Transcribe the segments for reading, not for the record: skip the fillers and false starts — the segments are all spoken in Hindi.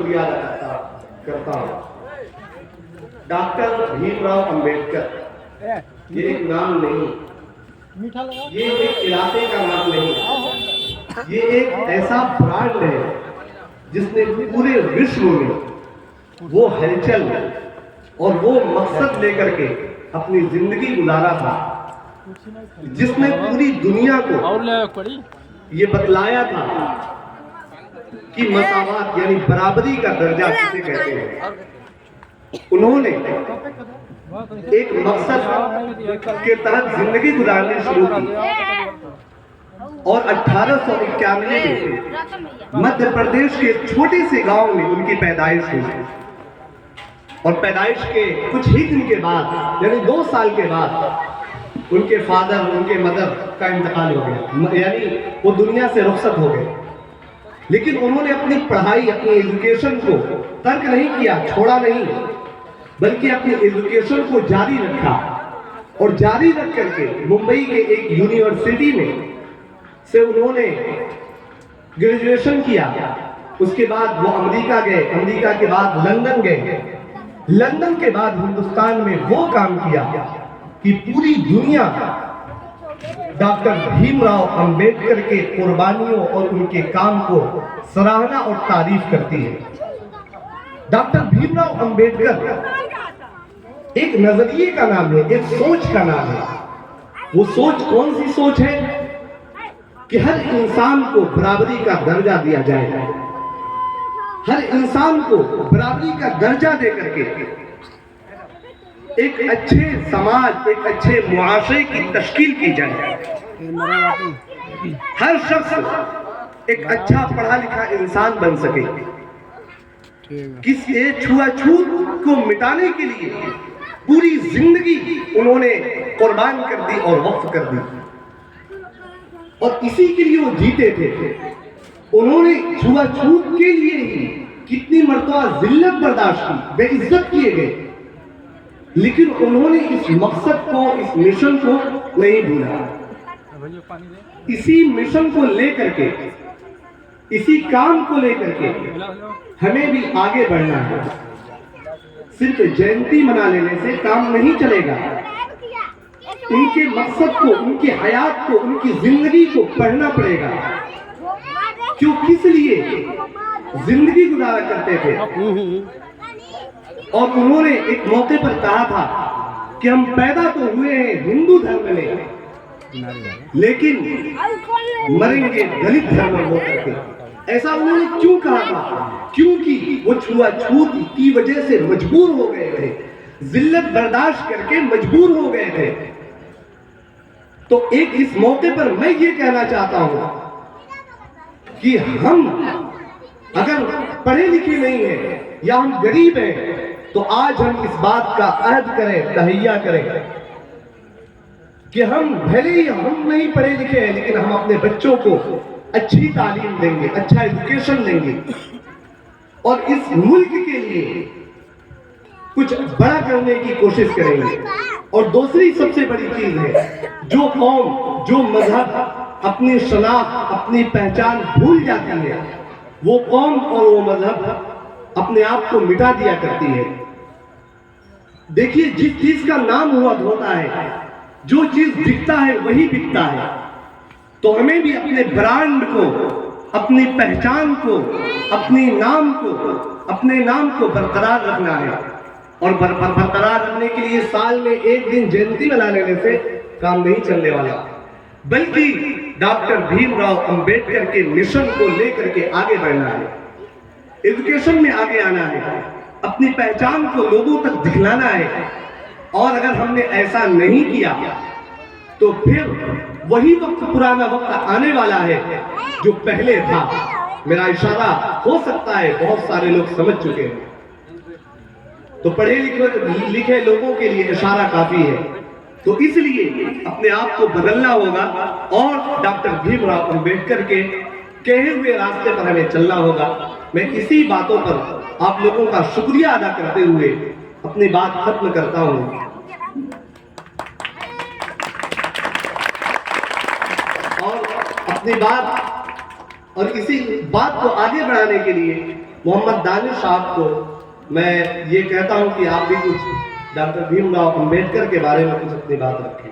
शुक्रिया अदा करता हूँ। डॉक्टर भीमराव अंबेडकर ये एक नाम नहीं, ये एक इलाके का नाम नहीं, ये एक ऐसा ब्रांड है जिसने पूरे विश्व में वो हलचल और वो मकसद लेकर के अपनी जिंदगी गुजारा था, जिसने पूरी दुनिया को ये बतलाया था कि मसावात यानी बराबरी का दर्जा किसे कहते हैं। उन्होंने एक मकसद के तहत जिंदगी गुजारनी शुरू की और 1891 में मध्य प्रदेश के एक छोटे से गांव में उनकी पैदाइश हुई और पैदाइश के कुछ ही दिन के बाद यानी 2 साल के बाद उनके फादर उनके मदर का इंतकाल हो गया, यानी वो दुनिया से रुखसत हो गए। लेकिन उन्होंने अपनी पढ़ाई अपनी एजुकेशन को तर्क नहीं किया, छोड़ा नहीं, बल्कि अपनी एजुकेशन को जारी रखा और जारी रख करके मुंबई के एक यूनिवर्सिटी में से उन्होंने ग्रेजुएशन किया। उसके बाद वो अमेरिका गए, अमेरिका के बाद लंदन गए, लंदन के बाद हिंदुस्तान में वो काम किया कि पूरी दुनिया डॉक्टर भीमराव अंबेडकर के कुर्बानियों और उनके काम को सराहना और तारीफ करती है। डॉक्टर भीमराव अंबेडकर एक नजरिए का नाम है, एक सोच का नाम है। वो सोच कौन सी सोच है कि हर इंसान को बराबरी का दर्जा दिया जाए, हर इंसान को बराबरी का दर्जा दे करके एक अच्छे समाज एक अच्छे मुआशरे की तश्कील की जाए। हर शख्स एक अच्छा पढ़ा लिखा इंसान बन सके। किसी छुआछूत को मिटाने के लिए पूरी जिंदगी उन्होंने कुर्बान कर दी और वक्फ कर दी और इसी के लिए वो जीते थे। उन्होंने छुआछूत के लिए ही कितनी मर्तबा जिल्लत बर्दाश्त की, बेइज्जत किए गए, लेकिन उन्होंने इस मकसद को इस मिशन को नहीं भूला। इसी मिशन को लेकर के इसी काम को लेकर के हमें भी आगे बढ़ना है। सिर्फ जयंती मना लेने से काम नहीं चलेगा। उनके मकसद को उनकी हयात को उनकी जिंदगी को पढ़ना पड़ेगा। क्यों किस लिए जिंदगी गुजारा करते थे। और उन्होंने एक मौके पर कहा था कि हम पैदा तो हुए हैं हिंदू धर्म में, लेकिन मरेंगे दलित धर्म में होकर के। ऐसा उन्होंने क्यों कहा था? क्योंकि वो छुआछूत की वजह से मजबूर हो गए थे, जिल्लत बर्दाश्त करके मजबूर हो गए थे। तो एक इस मौके पर मैं ये कहना चाहता हूं कि हम अगर पढ़े लिखे नहीं हैं या हम गरीब हैं तो आज हम इस बात का अहद करें, तहैया करें कि हम भले ही हम नहीं पढ़े लिखे हैं लेकिन हम अपने बच्चों को अच्छी तालीम देंगे, अच्छा एजुकेशन देंगे और इस मुल्क के लिए कुछ बड़ा करने की कोशिश करेंगे। और दूसरी सबसे बड़ी चीज है, जो कौम जो मजहब अपनी शनाख्त अपनी पहचान भूल जाती है, वो कौम और वो मजहब अपने आप को मिटा दिया करती है। देखिए, जिस चीज का नाम हुआ होता है, जो चीज दिखता है वही बिकता है। तो हमें भी अपने ब्रांड को, अपनी पहचान को, अपने नाम को बरकरार रखना है। और बरकरार रखने के लिए साल में एक दिन जयंती मना लेने से काम नहीं चलने वाला, बल्कि डॉक्टर भीमराव अंबेडकर के मिशन को लेकर के आगे बढ़ना है, एजुकेशन में आगे आना है, अपनी पहचान को लोगों तक दिखलाना है। और अगर हमने ऐसा नहीं किया तो फिर वही वक्त पुराना वक्त आने वाला है जो पहले था। मेरा इशारा हो सकता है बहुत सारे लोग समझ चुके हैं, तो पढ़े लिखे लोगों के लिए इशारा काफी है। तो इसलिए अपने आप को बदलना होगा और डॉक्टर भीमराव अंबेडकर के कहे हुए रास्ते पर हमें चलना होगा। मैं इसी बातों पर आप लोगों का शुक्रिया अदा करते हुए अपनी बात खत्म करता हूं। और अपनी बात और इसी बात को आगे बढ़ाने के लिए मोहम्मद दानिश साहब को मैं ये कहता हूं कि आप भी कुछ डॉक्टर भीमराव अंबेडकर के बारे में कुछ अपनी बात रखें।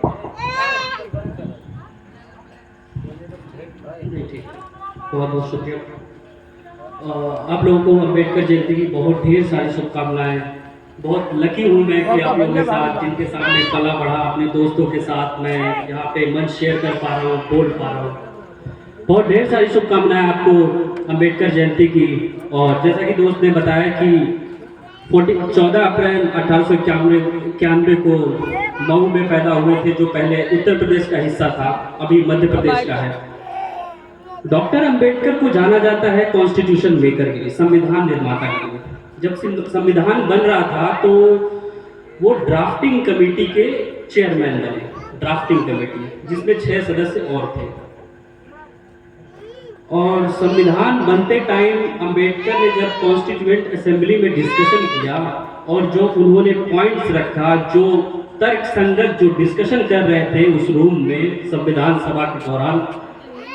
बहुत बहुत शुक्रिया। आप लोगों को अम्बेडकर जयंती की बहुत ढेर सारी शुभकामनाएं। बहुत लकी हूँ मैं कि आप लोगों के साथ, जिनके सामने पला बढ़ा, अपने दोस्तों के साथ मैं यहाँ पे मंच शेयर कर पा रहा हूँ, बोल पा रहा हूँ। बहुत ढेर सारी शुभकामनाएं आपको अम्बेडकर जयंती की। और जैसा कि दोस्त ने बताया कि 14 अप्रैल 1891 को मऊ में पैदा हुए थे, जो पहले उत्तर प्रदेश का हिस्सा था, अभी मध्य प्रदेश का है। डॉक्टर अंबेडकर को जाना जाता है कॉन्स्टिट्यूशन मेकर के लिए, संविधान निर्माता के लिए। जब संविधान बन रहा था तो वो ड्राफ्टिंग कमेटी के चेयरमैन बने, ड्राफ्टिंग कमेटी जिसमें 6 सदस्य और थे। और संविधान बनते टाइम अंबेडकर ने जब कॉन्स्टिट्यूएंट असेंबली में डिस्कशन किया और जो उन्होंने पॉइंट्स रखा, जो तर्क संगत जो डिस्कशन कर रहे थे उस रूम में संविधान सभा के दौरान,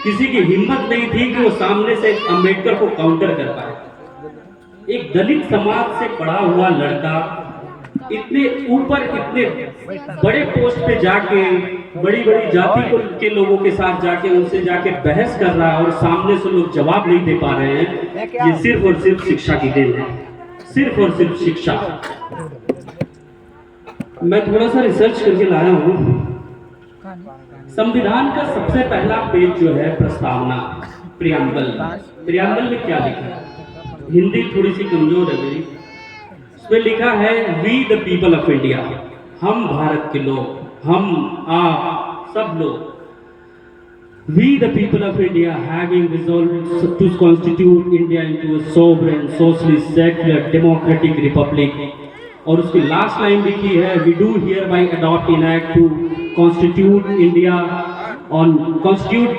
किसी की हिम्मत नहीं थी कि वो सामने से अंबेडकर को काउंटर कर पाए। एक दलित समाज से पढ़ा हुआ लड़का इतने ऊपर, इतने बड़े पोस्ट पे जाके, बड़ी बड़ी जाति के लोगों के साथ जाके उनसे जाके बहस कर रहा है और सामने से लोग जवाब नहीं दे पा रहे हैं। ये सिर्फ और सिर्फ शिक्षा की देन है, सिर्फ और सिर्फ शिक्षा। मैं थोड़ा सा रिसर्च करके लाया हूँ। संविधान का सबसे पहला पेज जो है प्रस्तावना, प्रियम्बल। प्रियम्बल में क्या लिखा है? हिंदी थोड़ी सी कमजोर है मेरी। उसमें लिखा है we the people of India, हम भारत के लोग, हम आप सब लोग। We the people of India having resolved to constitute India into a sovereign, socialist, secular, democratic republic। और उसकी लास्ट लाइन लिखी है we do hereby adopt enact to constitute India on constitute